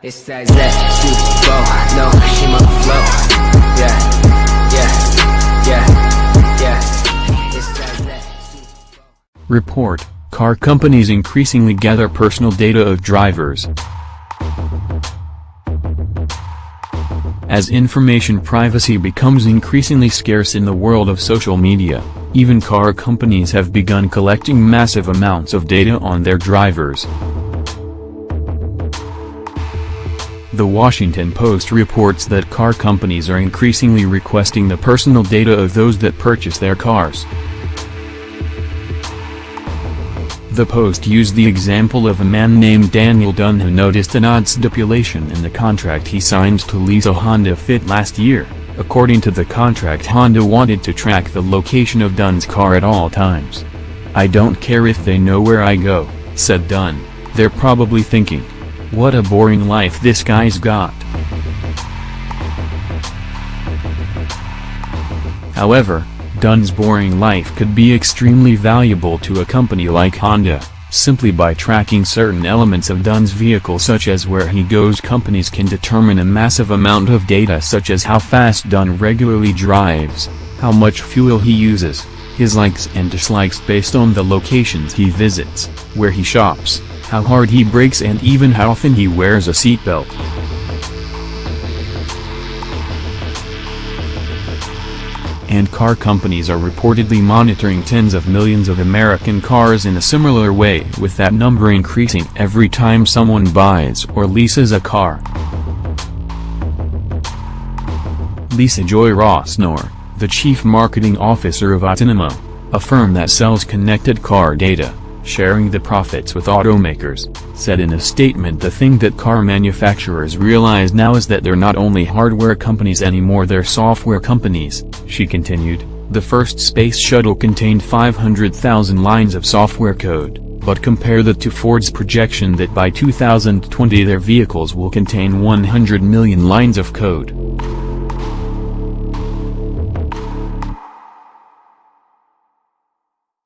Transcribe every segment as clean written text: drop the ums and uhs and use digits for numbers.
It's that flow, no, she my flow. Yeah, yeah, yeah, yeah. It's that Report: car companies increasingly gather personal data of drivers. As information privacy becomes increasingly scarce in the world of social media, even car companies have begun collecting massive amounts of data on their drivers. The Washington Post reports that car companies are increasingly requesting the personal data of those that purchase their cars. The Post used the example of a man named Daniel Dunn who noticed an odd stipulation in the contract he signed to lease a Honda Fit last year. According to the contract, Honda wanted to track the location of Dunn's car at all times. "I don't care if they know where I go," said Dunn. "They're probably thinking, what a boring life this guy's got." However, Dunn's boring life could be extremely valuable to a company like Honda. Simply by tracking certain elements of Dunn's vehicle such as where he goes, companies can determine a massive amount of data such as how fast Dunn regularly drives, how much fuel he uses, his likes and dislikes based on the locations he visits, where he shops, how hard he brakes and even how often he wears a seatbelt. And car companies are reportedly monitoring tens of millions of American cars in a similar way, with that number increasing every time someone buys or leases a car. Lisa Joy Rossnor, the chief marketing officer of Autonimo, a firm that sells connected car data, sharing the profits with automakers, said in a statement, "The thing that car manufacturers realize now is that they're not only hardware companies anymore, they're software companies." She continued, "The first space shuttle contained 500,000 lines of software code, but compare that to Ford's projection that by 2020 their vehicles will contain 100 million lines of code."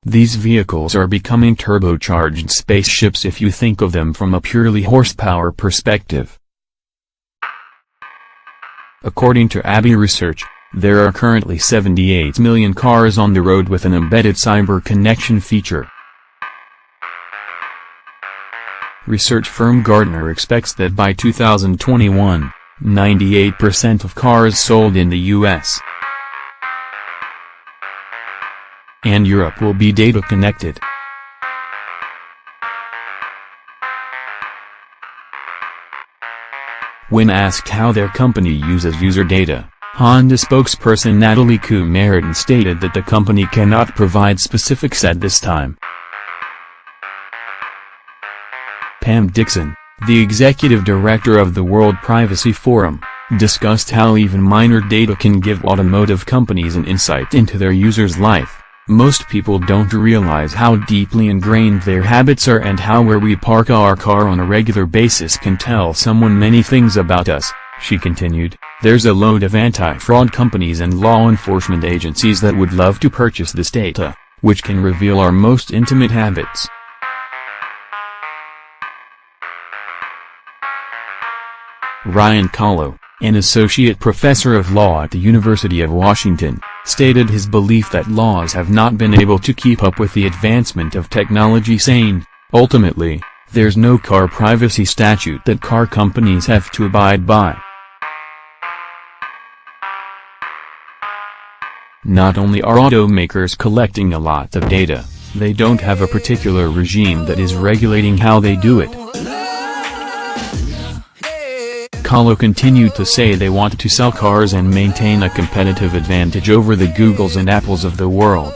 These vehicles are becoming turbocharged spaceships if you think of them from a purely horsepower perspective. According to Abbey Research, there are currently 78 million cars on the road with an embedded cyber connection feature. Research firm Gartner expects that by 2021, 98% of cars sold in the U.S. and Europe will be data connected. When asked how their company uses user data, Honda spokesperson Natalie Coumarin stated that the company cannot provide specifics at this time. Pam Dixon, the executive director of the World Privacy Forum, discussed how even minor data can give automotive companies an insight into their users' life. "Most people don't realize how deeply ingrained their habits are and how where we park our car on a regular basis can tell someone many things about us," she continued. "There's a load of anti-fraud companies and law enforcement agencies that would love to purchase this data, which can reveal our most intimate habits." Ryan Kahlo, an associate professor of law at the University of Washington, stated his belief that laws have not been able to keep up with the advancement of technology, saying, "Ultimately, there's no car privacy statute that car companies have to abide by." Not only are automakers collecting a lot of data, they don't have a particular regime that is regulating how they do it. Kahlo continued to say they want to sell cars and maintain a competitive advantage over the Googles and Apples of the world.